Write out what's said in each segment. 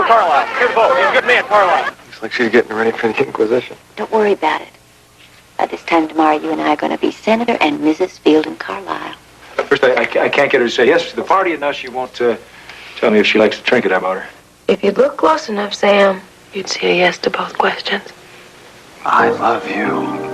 Carlisle. Here's the boat. He's a good man, Carlisle. Looks like she's getting ready for the Inquisition. Don't worry about it. By this time tomorrow, you and I are going to be Senator and Mrs. Field and Carlisle. First, I can't get her to say yes to the party, and now she won't tell me if she likes the trinket I bought her. If you'd look close enough, Sam, you'd see a yes to both questions. I love you.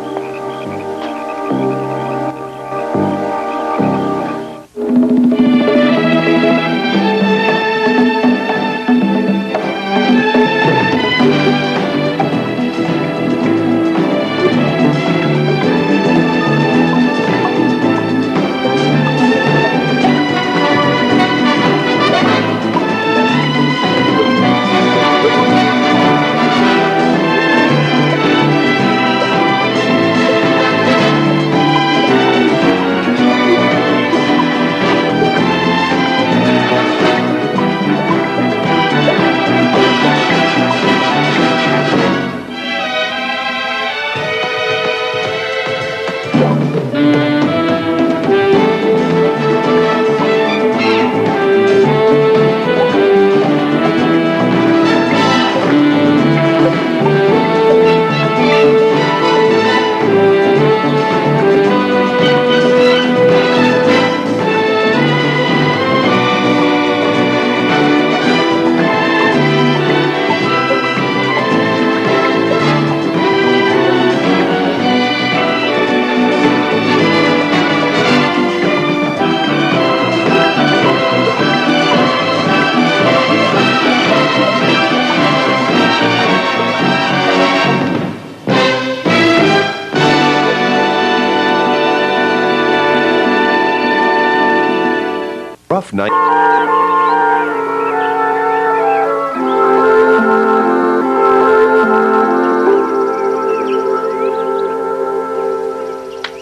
Rough night.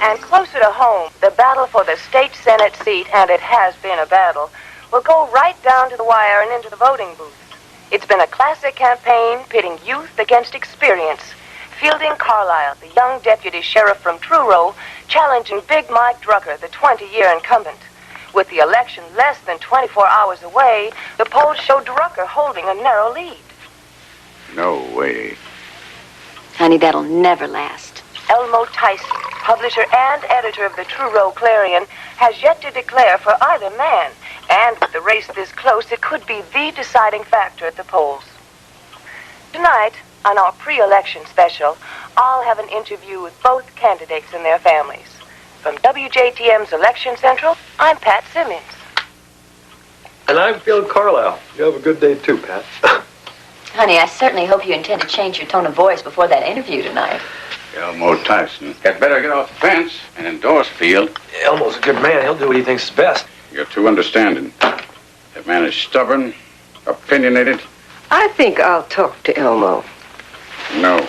And closer to home, the battle for the state Senate seat, and it has been a battle, will go right down to the wire and into the voting booth. It's been a classic campaign pitting youth against experience. Fielding Carlisle, the young deputy sheriff from Truro, challenging Big Mike Drucker, the 20-year incumbent. With the election less than 24 hours away, the polls show Drucker holding a narrow lead. No way. Honey, that'll never last. Elmo Tyson, publisher and editor of the Truro Clarion, has yet to declare for either man. And with the race this close, it could be the deciding factor at the polls. Tonight, on our pre-election special, I'll have an interview with both candidates and their families. From WJTM's Election Central, I'm Pat Simmons. And I'm Field Carlisle. You have a good day too, Pat. Honey, I certainly hope you intend to change your tone of voice before that interview tonight. Elmo Tyson. Had better get off the fence and endorse Field. Elmo's a good man. He'll do what he thinks is best. You're too understanding. That man is stubborn, opinionated. I think I'll talk to Elmo. No.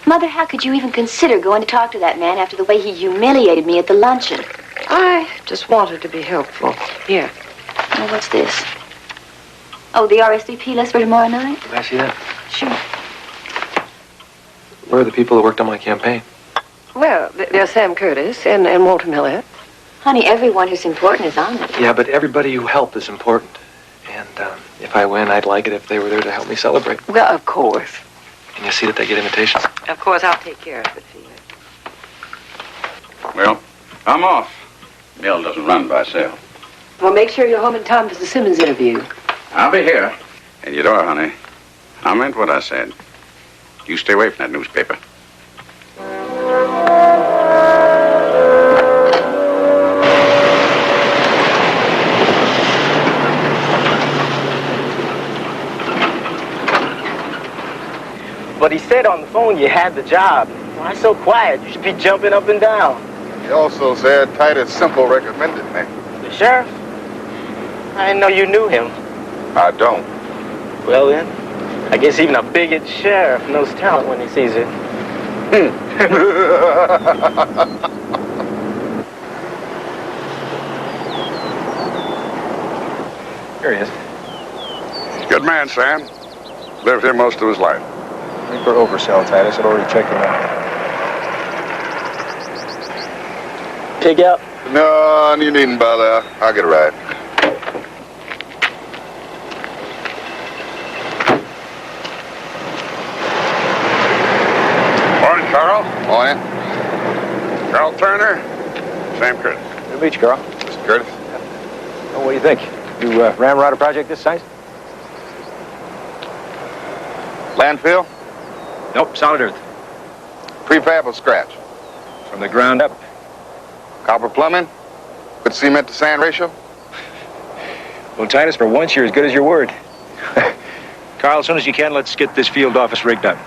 Mother, how could you even consider going to talk to that man after the way he humiliated me at the luncheon? I just wanted to be helpful. Here. Oh, what's this? Oh, the RSVP list for tomorrow night? Can I see that? Sure. Where are the people that worked on my campaign? Well, there's Sam Curtis and Walter Miller. Honey, everyone who's important is on it. Yeah, but everybody who helped is important. And if I win, I'd like it if they were there to help me celebrate. Well, of course. Can you see that they get invitations? Of course, I'll take care of it for you. Well, I'm off. Mill doesn't run by itself. Well, make sure you're home in time for the Simmons interview. I'll be here. And you know, honey, I meant what I said. You stay away from that newspaper. But he said on the phone you had the job. Why so quiet? You should be jumping up and down. He also said Titus Simple recommended me. The sheriff? I didn't know you knew him. I don't. Well then, I guess even a bigot sheriff knows talent when he sees it. Here he is. Good man, Sam. Lived here most of his life. I think we're overselling, Titus. I'd already checked him out. Pig out? No, you needn't bother. I'll get a ride. meet you, Carl. Mr. Curtis. Oh, what do you think? You ramrod a project this size? Landfill? Nope, solid earth. Prefab or scratch? From the ground up. Copper plumbing? Good cement to sand ratio? Well, Titus, for once, you're as good as your word. Carl, as soon as you can, let's get this field office rigged up.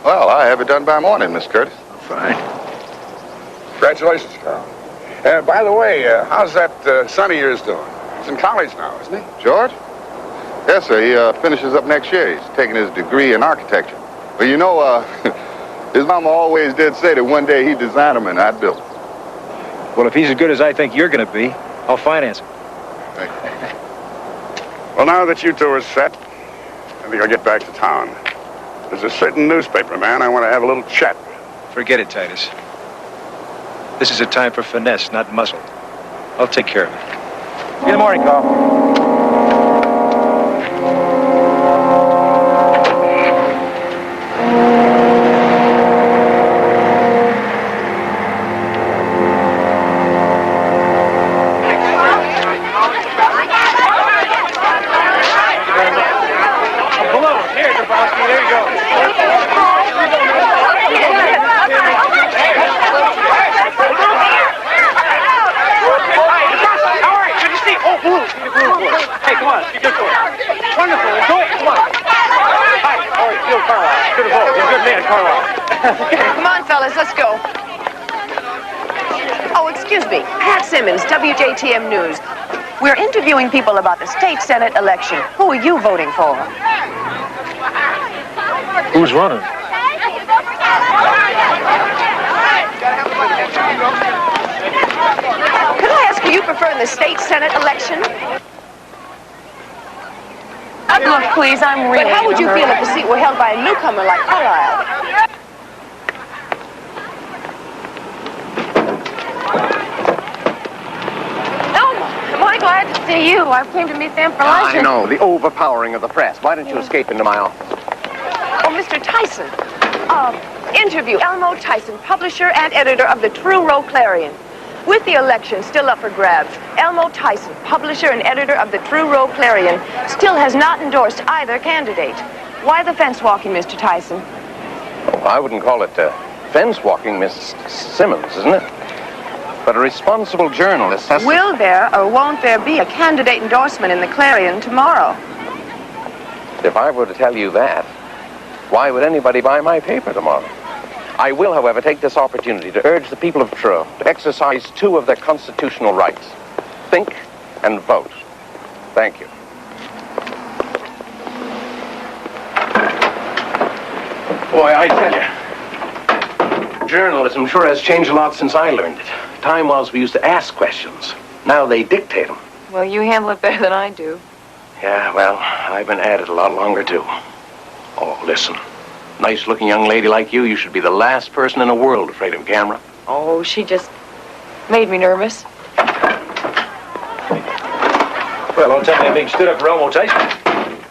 Well, I have it done by morning, Miss Curtis. Fine. Congratulations, Carl. By the way, how's that son of yours doing? He's in college now, isn't he? George? Yes, sir. He finishes up next year. He's taking his degree in architecture. Well, you know, his mama always did say that one day he'd design them and I'd build them. Well, if he's as good as I think you're going to be, I'll finance him. Thank you. Well, now that you two are set, I think I'll get back to town. There's a certain newspaper man I want to have a little chat with. Forget it, Titus. This is a time for finesse, not muscle. I'll take care of it. See you in the morning, Carl. Come on, fellas, let's go. Oh, excuse me. Pat Simmons, WJTM News. We're interviewing people about the state senate election. Who are you voting for? Who's running? Could I ask, do you prefer the state senate election? Look, please, I'm really. But how would you feel if the seat were held by a newcomer like Carlisle? Am I glad to see you? I came to meet them for lunch. I know, the overpowering of the press. Why don't you escape into my office? Oh, Mr. Tyson. Interview Elmo Tyson, publisher and editor of the Truro Clarion. With the election still up for grabs, Elmo Tyson, publisher and editor of the Truro Clarion, still has not endorsed either candidate. Why the fence walking, Mr. Tyson? Oh, I wouldn't call it fence walking, Miss Simmons, isn't it? But a responsible journalist has Will there or won't there be a candidate endorsement in the Clarion tomorrow? If I were to tell you that, why would anybody buy my paper tomorrow? I will, however, take this opportunity to urge the people of Truro to exercise two of their constitutional rights. Think and vote. Thank you. Boy, I tell you, journalism sure has changed a lot since I learned it. Time was we used to ask questions. Now they dictate them. Well, you handle it better than I do. Yeah, well, I've been at it a lot longer, too. Oh, listen. Nice-looking young lady like you should be the last person in the world afraid of camera. Oh, she just made me nervous. Well, don't tell me I'm being stood up for Elmo Tyson.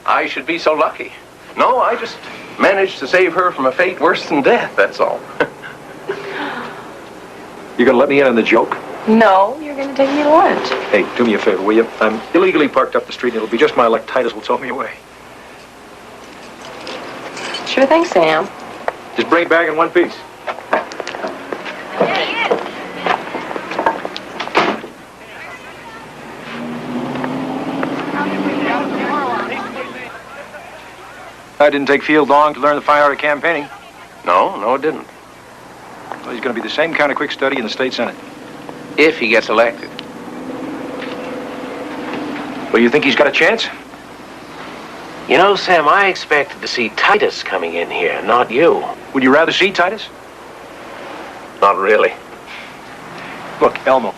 I should be so lucky. No, I just managed to save her from a fate worse than death, that's all. You gonna let me in on the joke? No, you're going to take me to lunch. Hey, do me a favor, will you? I'm illegally parked up the street, and it'll be just my luck Titus will tow me away. Sure thing, Sam. Just bring it back in one piece. I didn't take Field long to learn the fine art of campaigning. No, it didn't. Well, he's going to be the same kind of quick study in the state senate. If he gets elected. Well, you think he's got a chance? You know, Sam, I expected to see Titus coming in here, not you. Would you rather see Titus? Not really. Look, Elmo,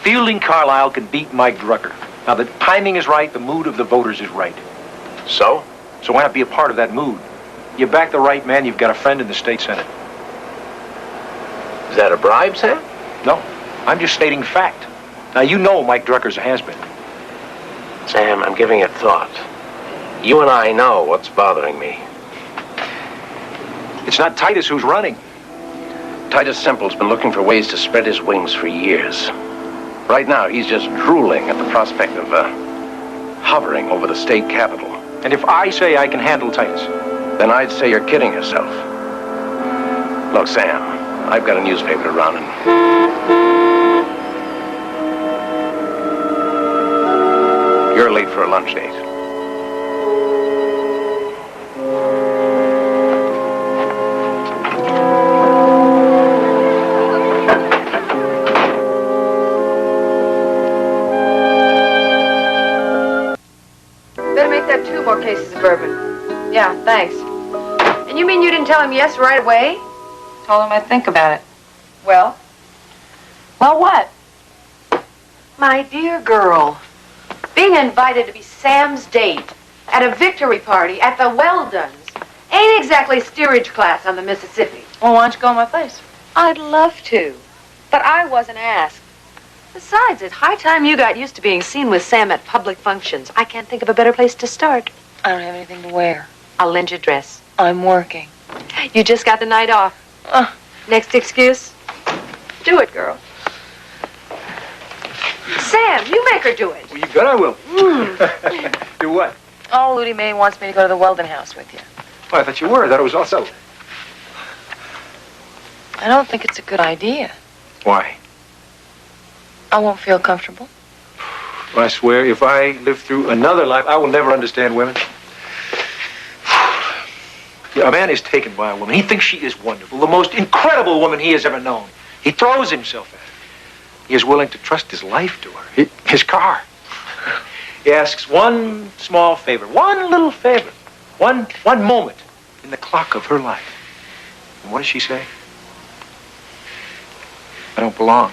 fielding Carlisle can beat Mike Drucker. Now, the timing is right, the mood of the voters is right. So? So why not be a part of that mood? You back the right man, you've got a friend in the state senate. Is that a bribe, Sam? No, I'm just stating fact. Now, you know Mike Drucker's a has-been. Sam, I'm giving it thought. You and I know what's bothering me. It's not Titus who's running. Titus Semple's been looking for ways to spread his wings for years. Right now, he's just drooling at the prospect of hovering over the state capitol. And if I say I can handle Titus? Then I'd say you're kidding yourself. Look, Sam, I've got a newspaper to run, and you're late for a lunch date. Better make that 2 more cases of bourbon. Yeah, thanks. And you mean you didn't tell him yes right away? Told him I'd think about it. Well? Well, what? My dear girl, being invited to be Sam's date at a victory party at the Weldons ain't exactly steerage class on the Mississippi. Well, why don't you go to my place? I'd love to, but I wasn't asked. Besides, it's high time you got used to being seen with Sam at public functions. I can't think of a better place to start. I don't have anything to wear. I'll lend you a dress. I'm working. You just got the night off. Next excuse? Do it, girl. Sam, you make her do it. Well, you bet I will. Do what? Oh, Ludi Mae wants me to go to the Weldon house with you. Well, I thought you were. I thought it was all settled. I don't think it's a good idea. Why? I won't feel comfortable. I swear, if I live through another life, I will never understand women. A man is taken by a woman. He thinks she is wonderful, the most incredible woman he has ever known. He throws himself at her. He is willing to trust his life to her, his car. He asks one small favor, one little favor, one moment in the clock of her life. And what does she say? I don't belong.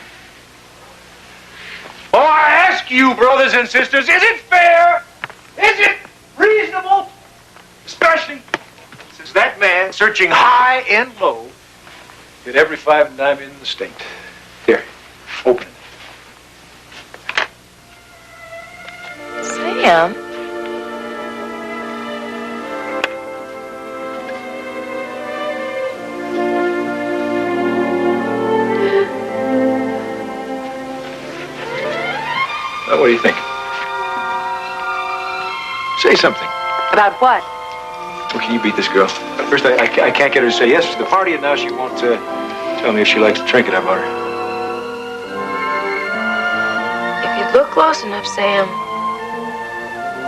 Oh, I ask you, brothers and sisters, is it fair? Is it reasonable? Especially since that man, searching high and low, did every 5 and dime in the state. Here, open it. Sam? What do you think? Say something. About what? Well, can you beat this girl? At first, I can't get her to say yes to the party, and now she won't tell me if she likes the trinket I bought her. If you'd look close enough, Sam,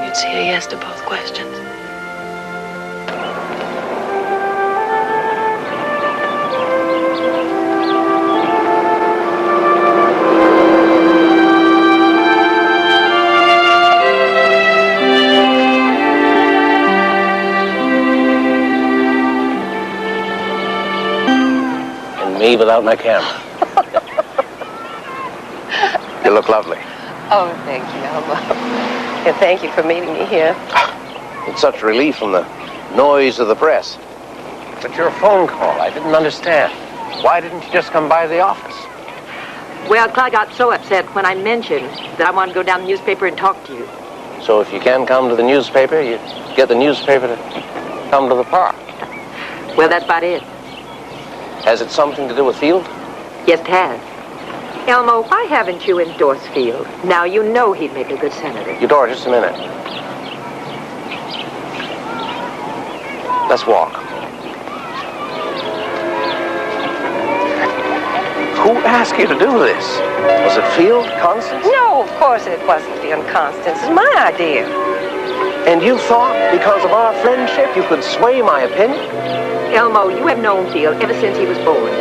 you'd see a yes to both questions. Me without my camera. You look lovely. Oh, thank you, Elmo. And thank you for meeting me here. It's such a relief from the noise of the press. But your phone call, I didn't understand. Why didn't you just come by the office? Well, Clyde got so upset when I mentioned that I wanted to go down the newspaper and talk to you. So if you can come to the newspaper, you get the newspaper to come to the park. Well, that's about it. Has it something to do with Field? Yes, it has. Elmo, why haven't you endorsed Field? Now you know he'd make a good senator. Eudora, just a minute. Let's walk. Who asked you to do this? Was it Field, Constance? No, of course it wasn't Field Constance. It's my idea. And you thought because of our friendship you could sway my opinion? Elmo, you have known Field ever since he was born.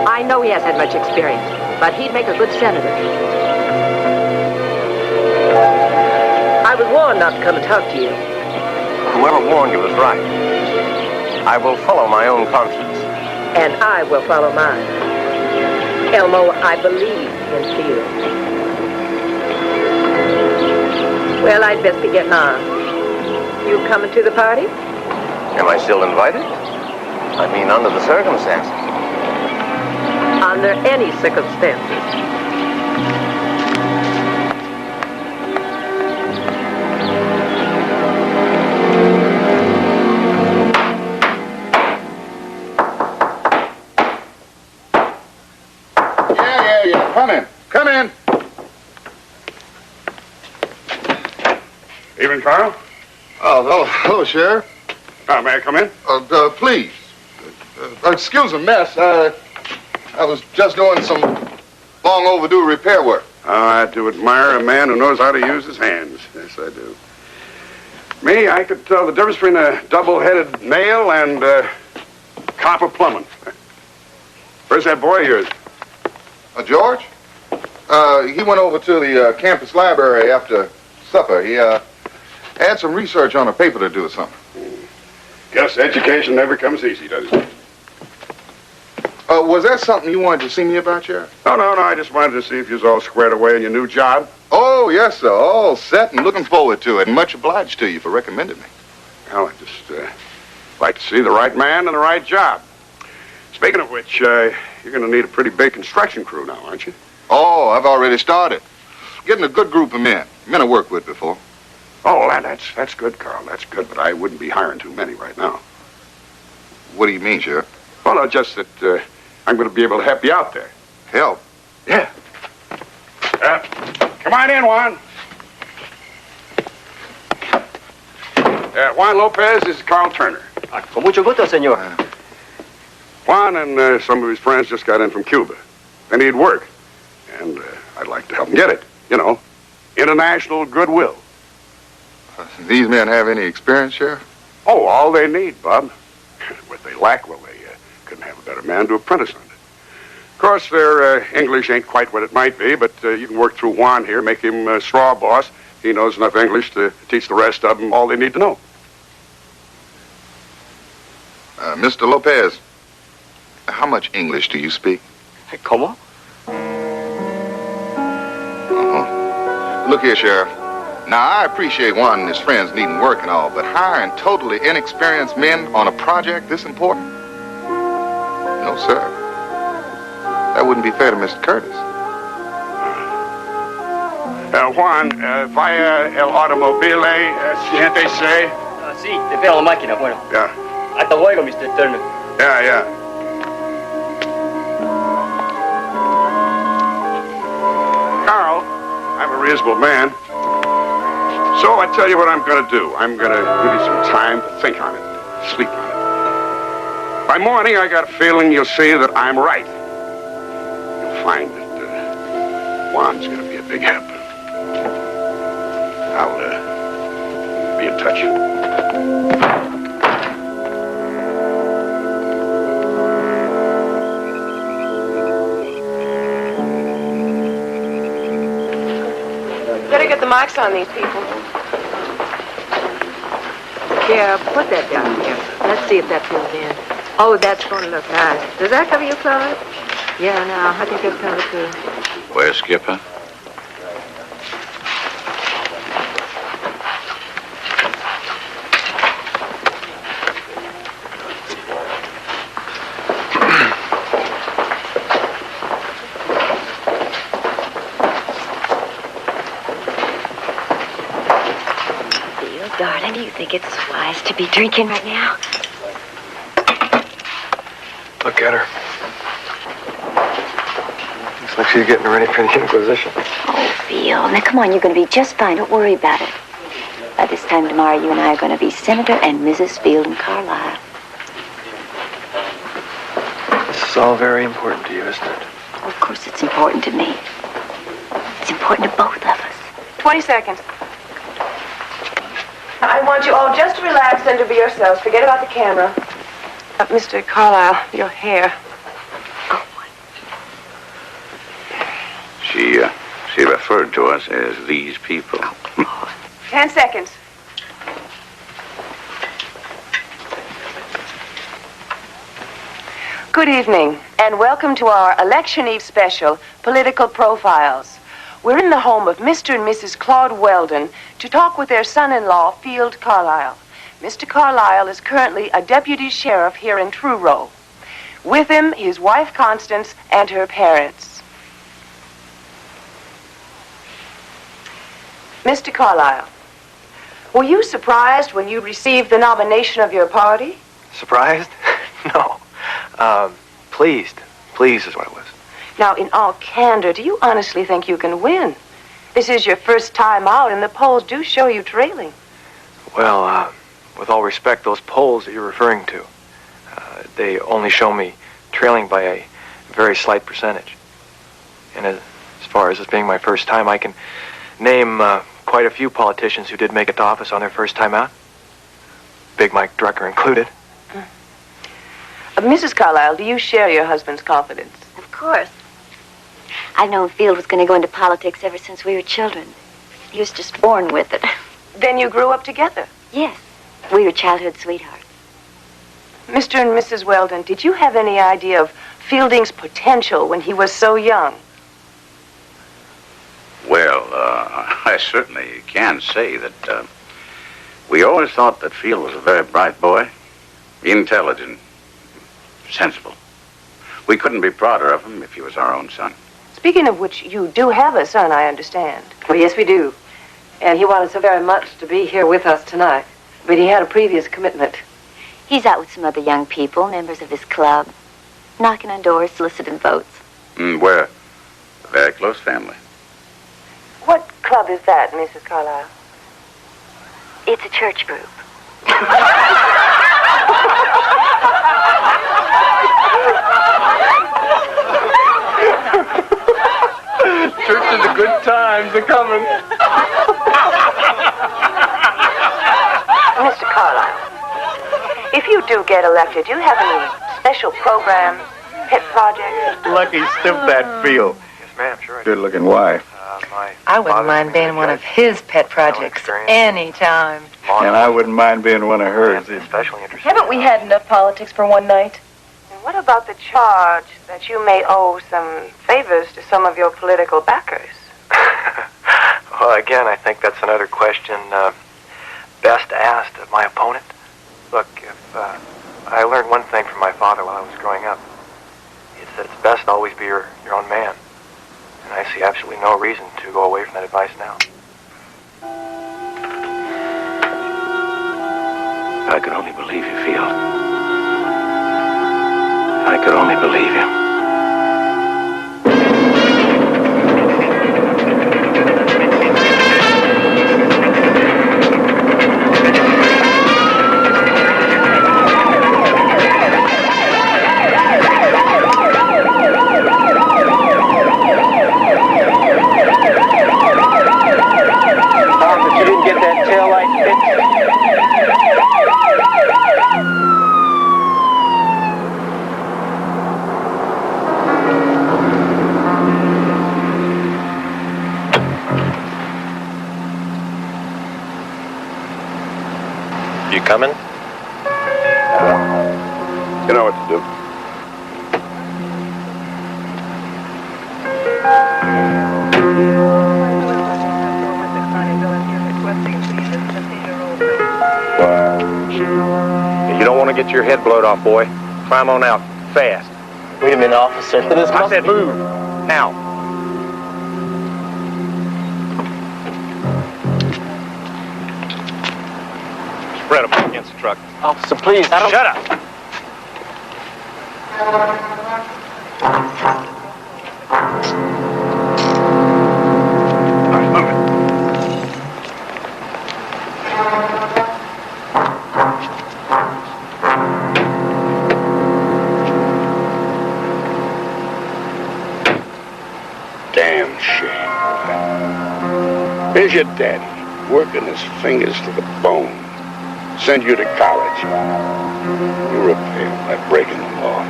I know he has had much experience, but he'd make a good senator. I was warned not to come and talk to you. Whoever warned you was right. I will follow my own conscience. And I will follow mine. Elmo, I believe in Field. Well, I'd best be getting on. You coming to the party? Am I still invited? I mean, under the circumstances. Under any circumstances. Yeah. Come in. morning, Carl. Oh, hello, Sheriff. May I come in? Please. Excuse the mess. I was just doing some long overdue repair work. I do admire a man who knows how to use his hands. Yes, I do. Me, I could tell the difference between a double-headed nail and copper plumbing. Where's that boy of yours? George? He went over to the campus library after supper. He had some research on a paper to do or something. Guess education never comes easy, does it? Was that something you wanted to see me about, Sheriff? No. I just wanted to see if you was all squared away in your new job. Oh, yes, sir. All set and looking forward to it. And much obliged to you for recommending me. Well, I just like to see the right man and the right job. Speaking of which, you're going to need a pretty big construction crew now, aren't you? Oh, I've already started. Getting a good group of men. Men I worked with before. Oh, that's good, Carl. That's good, but I wouldn't be hiring too many right now. What do you mean, Sheriff? Well, no, just that I'm going to be able to help you out there. Help? Yeah. Come on in, Juan. Juan Lopez, this is Carl Turner. Con mucho gusto, señor. Juan and some of his friends just got in from Cuba. They need work. And I'd like to help them get it. You know, international goodwill. These men have any experience, Sheriff? Oh, all they need, Bob. What they lack, well, they couldn't have a better man to apprentice under. Of course, their English ain't quite what it might be, but you can work through Juan here, make him straw boss. He knows enough English to teach the rest of them all they need to know. Mr. Lopez, how much English do you speak? ¿Cómo? Look here, Sheriff. Now, I appreciate Juan and his friends needing work and all, but hiring totally inexperienced men on a project this important? No, sir. That wouldn't be fair to Mr. Curtis. Juan, vaya el automobile, siéntese. Sí, te veo la máquina, bueno. Yeah. Hasta luego, Mr. Turner. Yeah. Carl, I'm a reasonable man. So I tell you what I'm going to do. I'm going to give you some time to think on it, sleep on it. By morning, I got a feeling you'll see that I'm right. You'll find that Juan's going to be a big help. I'll be in touch. Better get the mics on these people. Yeah, put that down here. Let's see if that fills in. Oh, that's going to look nice. Does that cover your clothes? Yeah, no, I think that's covered too. Where's Skipper? Darling, do you think it's wise to be drinking right now? Look at her. Looks like she's getting ready for the Inquisition. Oh, Phil. Now, come on, you're going to be just fine. Don't worry about it. By this time tomorrow, you and I are going to be Senator and Mrs. Field and Carlisle. This is all very important to you, isn't it? Well, of course, it's important to me. It's important to both of us. 20 seconds. I want you all just to relax and to be yourselves. Forget about the camera. Mr. Carlisle, your hair. She referred to us as these people. 10 seconds. Good evening, and welcome to our Election Eve special, Political Profiles. We're in the home of Mr. and Mrs. Claude Weldon to talk with their son-in-law, Field Carlisle. Mr. Carlisle is currently a deputy sheriff here in Truro. With him, his wife, Constance, and her parents. Mr. Carlisle, were you surprised when you received the nomination of your party? Surprised? No. Pleased. Pleased is what it was. Now, in all candor, do you honestly think you can win? This is your first time out, and the polls do show you trailing. Well, with all respect, those polls that you're referring to, they only show me trailing by a very slight percentage. And as far as this being my first time, I can name quite a few politicians who did make it to office on their first time out. Big Mike Drucker included. Mrs. Carlyle, do you share your husband's confidence? Of course. I've known Field was going to go into politics ever since we were children. He was just born with it. Then you grew up together? Yes. We were childhood sweethearts. Mr. and Mrs. Weldon, did you have any idea of Fielding's potential when he was so young? Well, I certainly can say that we always thought that Field was a very bright boy, intelligent, sensible. We couldn't be prouder of him if he was our own son. Speaking of which, you do have a son, I understand. Well, yes, we do. And he wanted so very much to be here with us tonight. But he had a previous commitment. He's out with some other young people, members of his club, knocking on doors, soliciting votes. We're a very close family. What club is that, Mrs. Carlyle? It's a church group. Church is a good times are coming. Mr. Carlyle, if you do get elected, do you have any special programs, pet projects? Lucky stiff that Field. Yes, ma'am, sure. Good-looking wife. I wouldn't mind being one of his pet projects anytime. And I wouldn't mind being one of hers. Especially interested. Haven't we had enough politics for one night? And what about the charge that you may owe some favors to some of your political backers? Well, again, I think that's another question best asked of my opponent. Look, if I learned one thing from my father while I was growing up, it's that it's best to always be your own man. And I see absolutely no reason to go away from that advice now. I could only believe you, Field. I could only believe you. You didn't get that tail light fixed? You coming? You know what to do. You don't want to get your head blowed off, boy. Climb on out, fast. Wait a minute, officer. I said move. Now. Spread them up against the truck. Officer, please, I don't... Shut up. All right, move it. Damn shame. Here's your daddy, working his fingers to the bone. Send you to college. You repay him by breaking the law.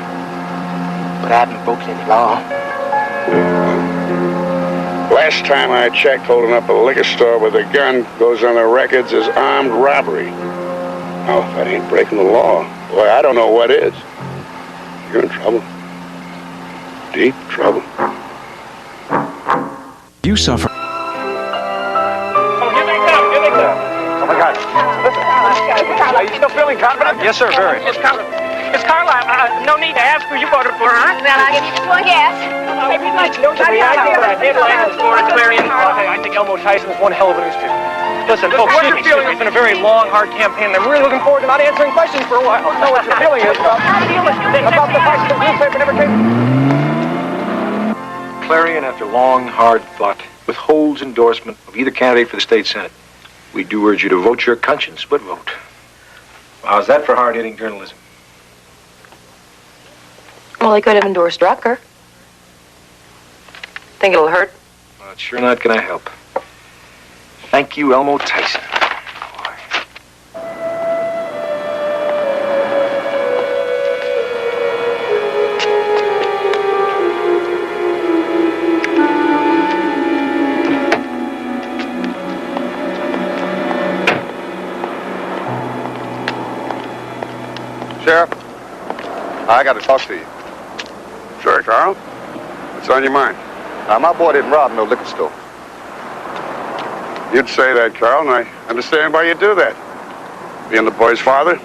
But I haven't broken any law. Last time I checked, holding up a liquor store with a gun goes on the records as armed robbery. Now, if that ain't breaking the law, boy, I don't know what is. You're in trouble. Deep trouble. You suffer. Oh, here they come, here they come. Oh, my God. Listen, are you still feeling confident? Yes, sir, very. Miss Carlyle, no need to ask who you voted for, huh? Well, I'll give you just one guess. Hey, we'd like to know the idea that headline this morning, Clarion. Okay, I think Elmo Tyson is one hell of a newspaper. Listen, folks, it's been a very long, hard campaign, and I'm really looking forward to not answering questions for a while. I know what your feeling is about the fact that the newspaper never came. Clarion, after long, hard thought, withholds endorsement of either candidate for the state senate. We do urge you to vote your conscience, but vote. How's that for hard-hitting journalism? Well, they could have endorsed Rucker. Think it'll hurt? Well, it's sure not gonna help. Thank you, Elmo Tyson. Sheriff, I got to talk to you. Sure, Carl. What's on your mind? My boy didn't rob no liquor store. You'd say that, Carl, and I understand why you do that. Being the boy's father.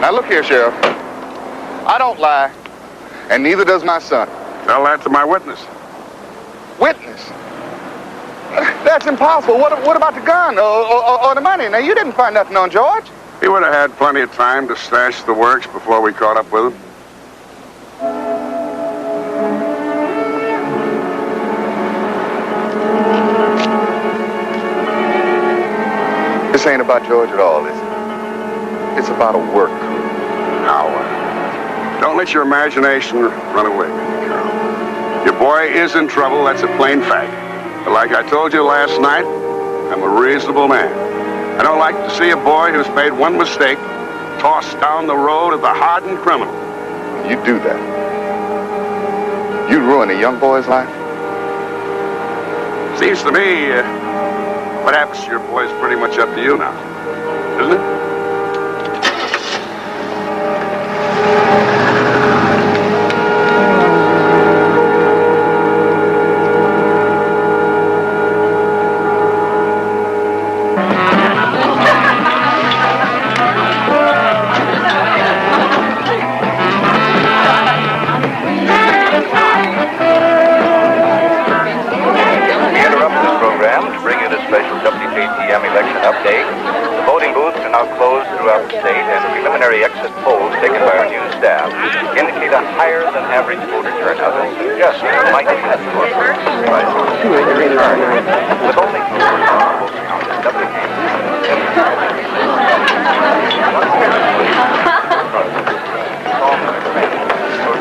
Now, look here, Sheriff. I don't lie, and neither does my son. Tell that to my witness. Witness? That's impossible. What about the gun or the money? Now, you didn't find nothing on George. He would have had plenty of time to stash the works before we caught up with him. This ain't about George at all, is it? It's about a work crew. Now, don't let your imagination run away with you, Carl. Your boy is in trouble, that's a plain fact. But like I told you last night, I'm a reasonable man. I don't like to see a boy who's made one mistake tossed down the road of the hardened criminal. You do that. You ruin a young boy's life? Seems to me, what happens to your boy is pretty much up to you now, isn't it? Exit polls taken by our news staff indicate a higher than average voter turnout and suggest there might be a with only 2% votes counted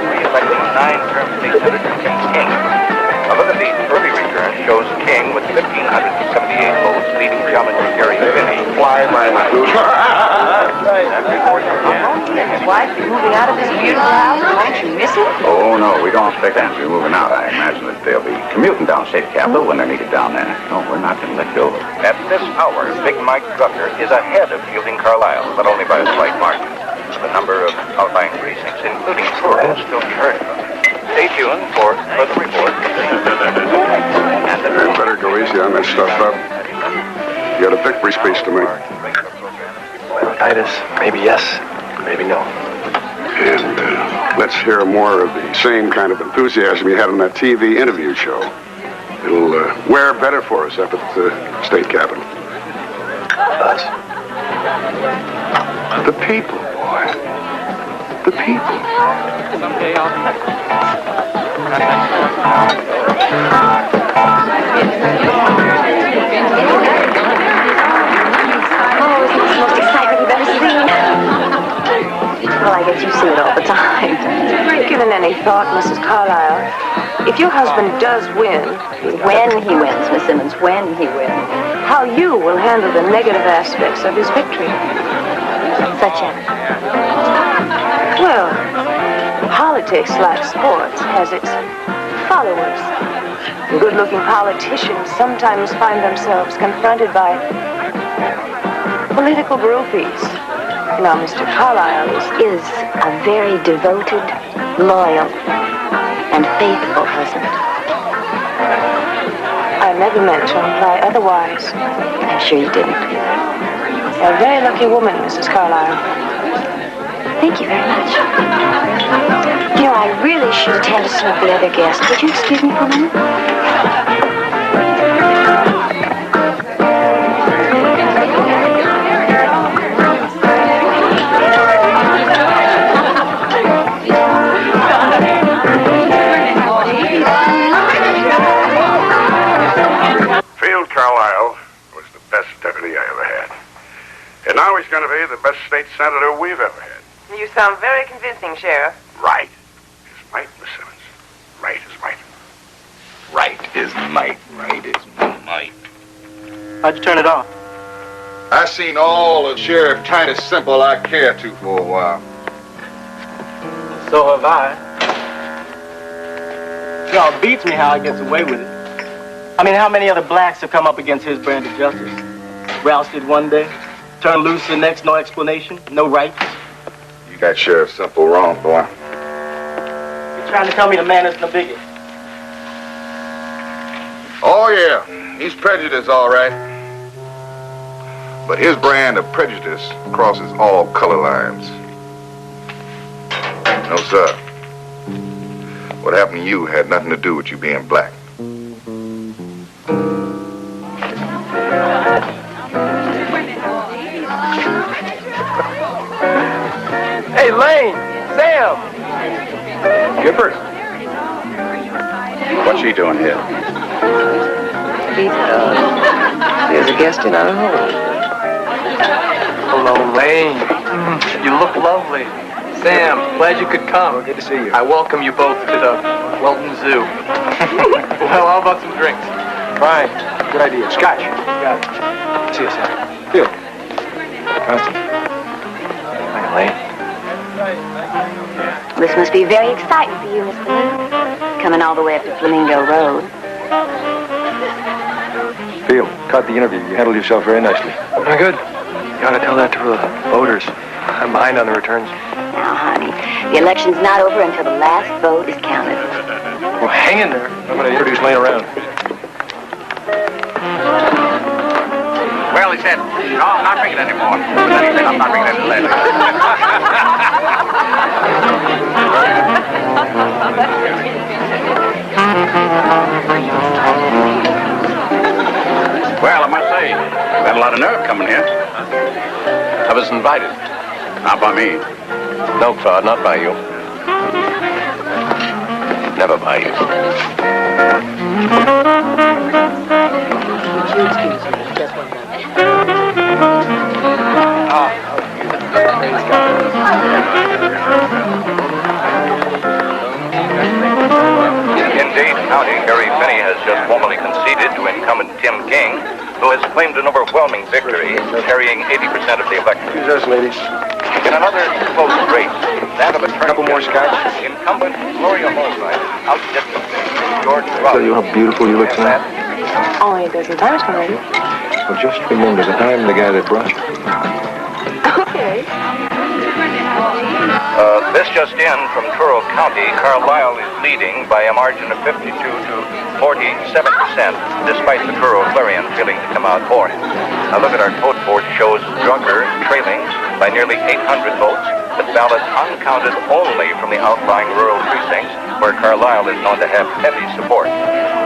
re-electing 9-term state senator Tim King. A look at the early return shows King with 1,578 votes leading parliamentary Finney fly by my His wife is moving out of this beautiful house. Won't you miss it? Oh, no, we don't expect them to be moving out. I imagine that they'll be commuting down state capitol when they're needed down there. No, we're not going to let go. At this hour, Big Mike Drucker is ahead of Fielding Carlisle, but only by a slight margin. The number of outlying precincts, including Truro, still be heard of. Stay tuned for further reports. And the better go easy on that stuff, up. You got a victory speech to make. Titus, maybe yes, maybe no. And let's hear more of the same kind of enthusiasm you had on that TV interview show. It'll wear better for us up at the state capitol. Us? The people, boy. The people. Someday Oh, isn't this the most excitement you've ever seen? Well, I guess you see it all the time. Given any thought, Mrs. Carlisle, if your husband does win... When he wins, Miss Simmons, when he wins. How you will handle the negative aspects of his victory. Such as? Well, politics, like sports, has its followers. Good-looking politicians sometimes find themselves confronted by political groupies. Now, Mr. Carlisle is a very devoted, loyal, and faithful husband. I never meant to imply otherwise. I'm sure you didn't. A very lucky woman, Mrs. Carlisle. Thank you very much. You know, I really should attend to some of the other guests. Would you excuse me for a minute? now he's going to be the best state senator we've ever had. You sound very convincing, Sheriff. Right is might, Miss Simmons. Right is might. Right is might. Right is might. How'd you turn it off? I seen all of Sheriff Titus Simple I care to for a while. So have I. Y'all beats me how he gets away with it. I mean, how many other blacks have come up against his brand of justice? Rousted one day, turned loose the next, no explanation, no rights. You got Sheriff Simple wrong, boy. You're trying to tell me the man isn't a bigot? Oh, yeah. He's prejudiced, all right. But his brand of prejudice crosses all color lines. No, sir. What happened to you had nothing to do with you being black. Hey, Lane! Sam! Gifford. What's she doing here? He's a guest in our home. Hello, Lane. You look lovely. Sam, glad you could come. Good to see you. I welcome you both to the Welton Zoo. Well, how about some drinks? Fine. Good idea. Scotch. Got it. See you, Sam. Phil. Constance. Hi, Elaine. This must be very exciting for you, Miss Blue. Coming all the way up to Flamingo Road. Phil, caught the interview. You handled yourself very nicely. Very good. You ought to tell that to the voters. I'm behind on the returns. Now, honey, the election's not over until the last vote is counted. Well, hang in there. I'm going to introduce Lane around. Well, he said, no, I'm not drinking anymore. But then he said, I'm not drinking any later. Well, I must say, you had a lot of nerve coming here. I was invited. Not by me. No, Claude, not by you. Never by you. In Dade County, Harry Finney has just formally conceded to incumbent Tim King, who has claimed an overwhelming victory, carrying 80% of the electorate. Excuse us, ladies. In another close race, that of attorney Couple more scotch. incumbent Gloria Holbright outdistanced George Tell you how beautiful you look tonight. Only a dozen times already. Well, just remember that I'm the guy that brought you. Okay. This just in from Truro County, Carlisle is leading by a margin of 52 to 47%, despite the Truro Clarion failing to come out for him. Now look at our vote board shows Drucker trailing by nearly 800 votes, but ballots uncounted only from the outlying rural precincts where Carlisle is known to have heavy support.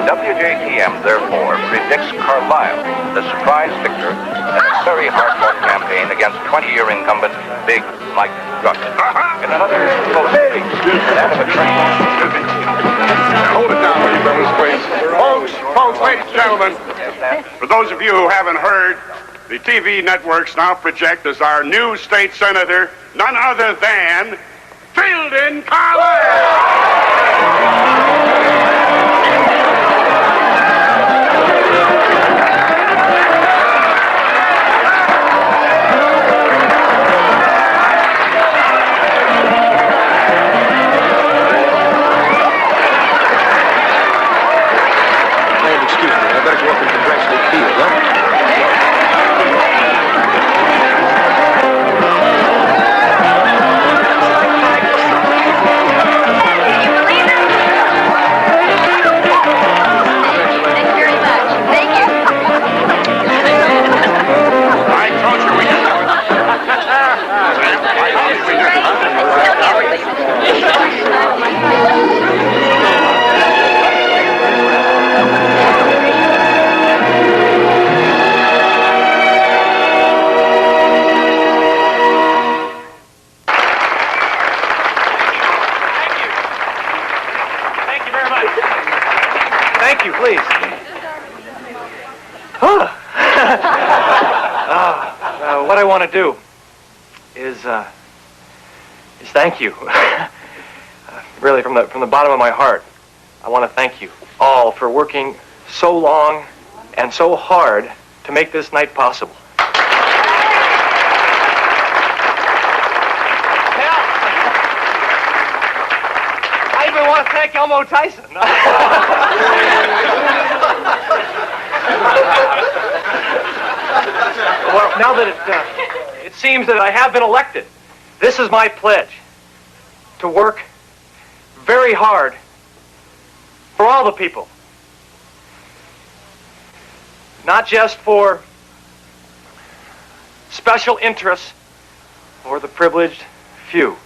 WJTM, therefore, predicts Carlisle the surprise victor in a very hard-fought campaign against 20-year incumbent Big Mike Drucker. In another close race, that of attorney. Hold it down, will you, brothers, please. Folks, ladies and gentlemen, for those of you who haven't heard, the TV networks now project as our new state senator none other than Fielding Carlisle. Excuse me. I better go up and congratulate Field, huh? what I want to do is thank you. Really, from the bottom of my heart, I want to thank you all for working so long and so hard to make this night possible. I even want to thank Elmo Tyson. Well, now that it seems that I have been elected, this is my pledge to work very hard for all the people. Not just for special interests or the privileged few.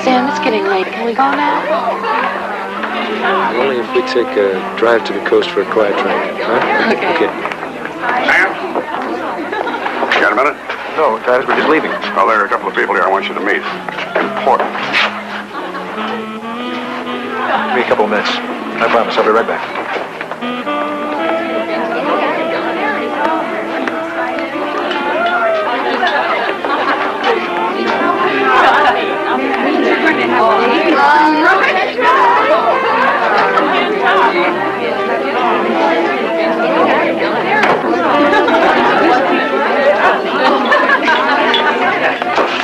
Sam, it's getting late. Can we go now? Only if we take a drive to the coast for a quiet train. Huh? Okay. Sam? You got a minute? No, Titus, we're just leaving. Well, there are a couple of people here I want you to meet. Important. Give me a couple of minutes. I promise, I'll be right back.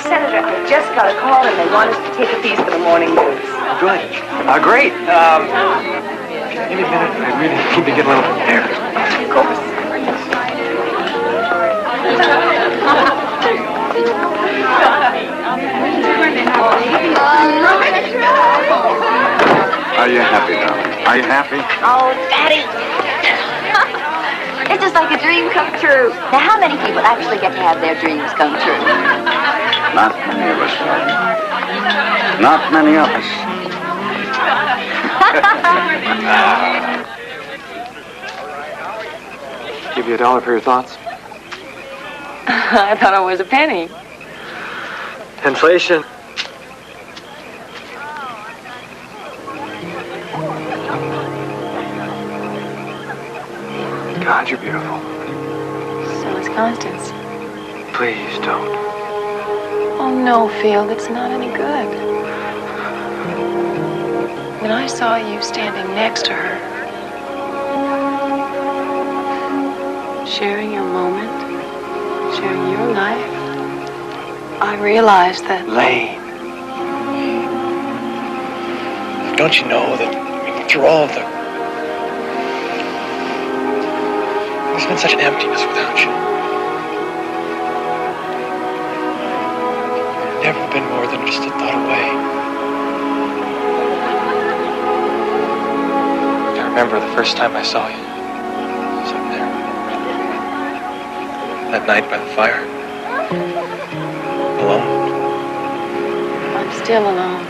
Senator, I just got a call and they want us to take a piece for the morning news. Good. Great. Give me a minute. I really need to get a little air. Of course. Are you happy now? Are you happy? Oh, Daddy. It's just like a dream come true. Now, how many people actually get to have their dreams come true? Not many of us. Not many of us. Give you $1 for your thoughts. I thought it was a penny. Inflation. God, you're beautiful. So is Constance. Please don't. Oh, no, Field, it's not any good. When I saw you standing next to her, sharing your moment, sharing your life, I realized that... Lane. Don't you know that through all of the... There's been such an emptiness without you. Never been more than just a thought away. I remember the first time I saw you. I was up there. That night by the fire. Alone. I'm still alone.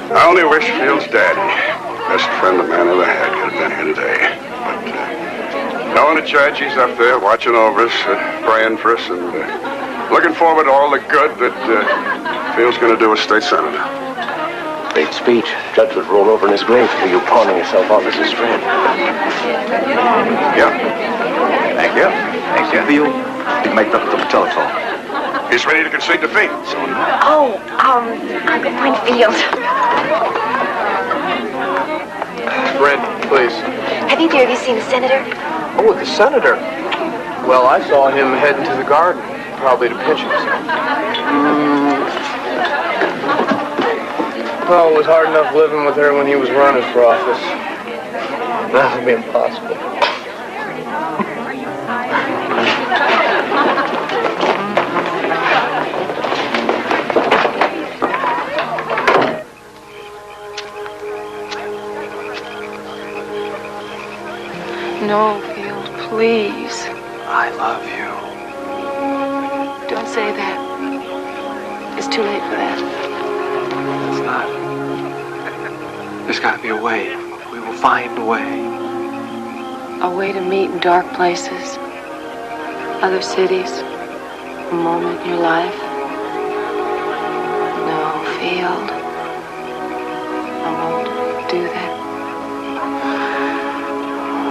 I only wish Field's daddy, best friend a man ever had, could have been here today. But knowing the judge, he's up there watching over us, praying for us, and looking forward to all the good that Field's going to do as state senator. Great speech. Judge would roll over in his grave for you pawning yourself off as his friend. Yeah. Thank you. Thank you. Field, he'd make nothing to the telephone. He's ready to concede defeat. So Oh, I'm good point, Field. Brent, please. Have either of you seen the senator? Oh, the senator. Well, I saw him heading to the garden, probably to pitch himself. Well, it was hard enough living with her when he was running for office. That would be impossible. No, Field, please. please. I love you. Don't say that. It's too late for that. It's not. There's got to be a way. We will find a way. A way to meet in dark places, other cities, a moment in your life. No, Field. I won't do that.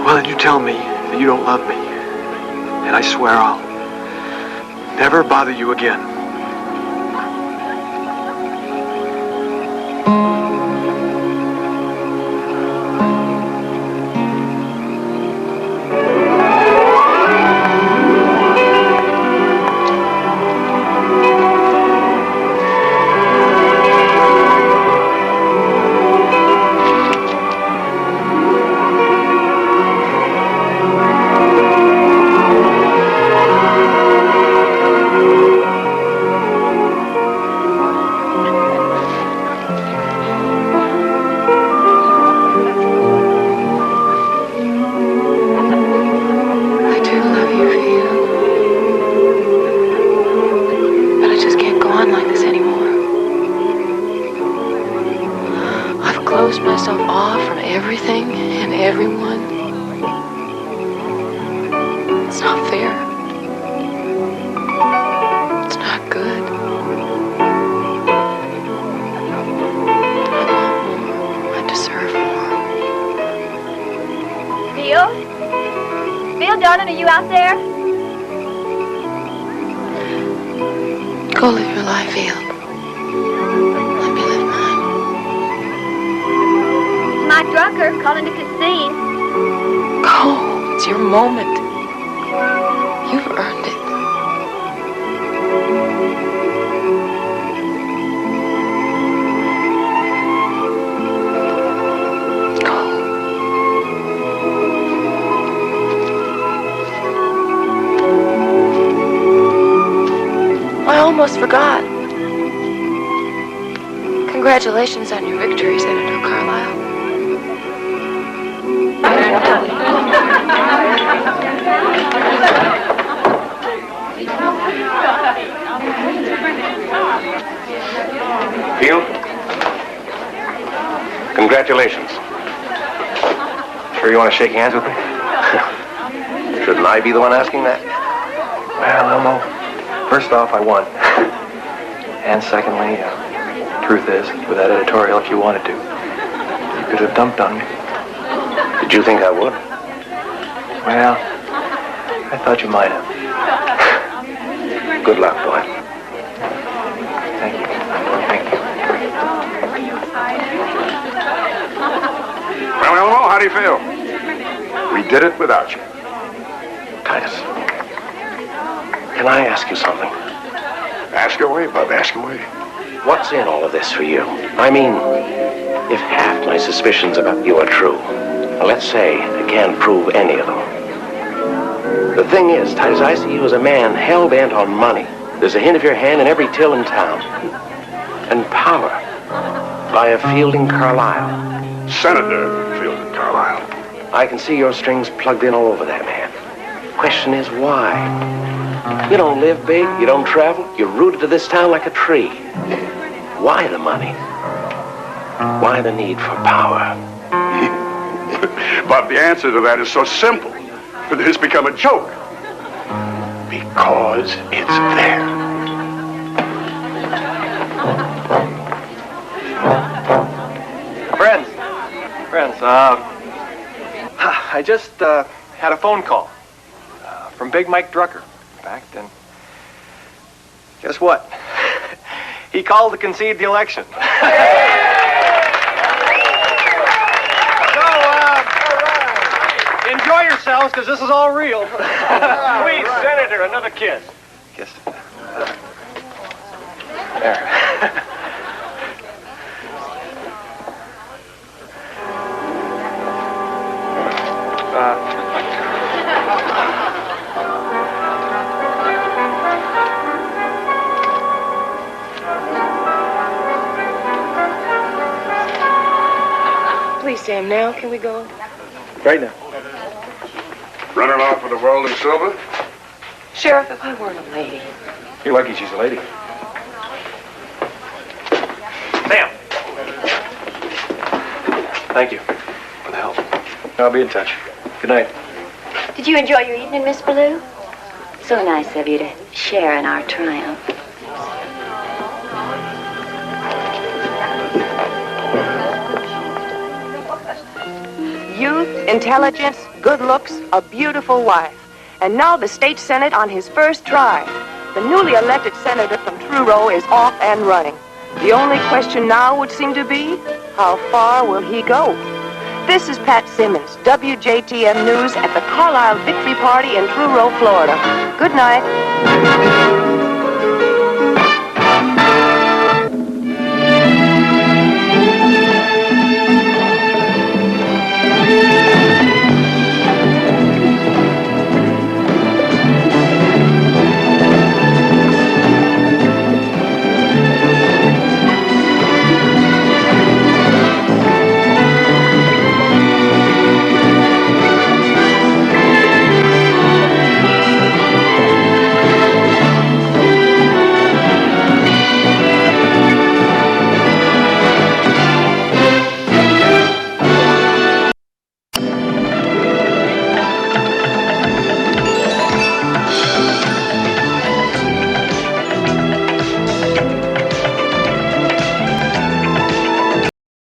Well, then you tell me that you don't love me. And I swear I'll never bother you again. Closed myself off from everything and everyone. It's not fair. It's not good. I want more. I deserve more. Bill? Bill, darling, are you out there? Go live your life, Bill. Mike Drucker calling to Christine. Go. It's your moment. You've earned it. Go. I almost forgot. Congratulations on your victory, Senator Carlisle. Field? Congratulations. Sure you want to shake hands with me? Shouldn't I be the one asking that? Well, Elmo, first off, I won. And secondly, truth is, with that editorial, if you wanted to, you could have dumped on me. Did you think I would? Well, I thought you might have. Good luck, boy. Thank you. Thank you. Well, Elmo, how do you feel? We did it without you. Titus, can I ask you something? Ask away, bub, ask away. What's in all of this for you? I mean, if half my suspicions about you are true, let's say I can't prove any of them. The thing is, Titus, I see you as a man hell-bent on money. There's a hint of your hand in every till in town. And power by a Fielding Carlisle. Senator Fielding Carlisle. I can see your strings plugged in all over that man. Question is, why? You don't live big, you don't travel, you're rooted to this town like a tree. Why the money? Why the need for power? But the answer to that is so simple that it's become a joke. Because it's there. Friends, I just had a phone call from Big Mike Drucker. In fact, and guess what? He called to concede the election. Enjoy yourselves, because this is all real. Please, Senator, another kiss. Kiss. There. Please, Sam, now can we go? Right now. Running off with the Weldon silver? Sheriff, if I weren't a lady. You're lucky she's a lady. Sam. Thank you for the help. I'll be in touch. Good night. Did you enjoy your evening, Miss Ballou? So nice of you to share in our triumph. Youth, intelligence, good looks, a beautiful wife. And now the state senate on his first try. The newly elected senator from Truro is off and running. The only question now would seem to be, how far will he go? This is Pat Simmons, WJTM News at the Carlisle Victory Party in Truro, Florida. Good night.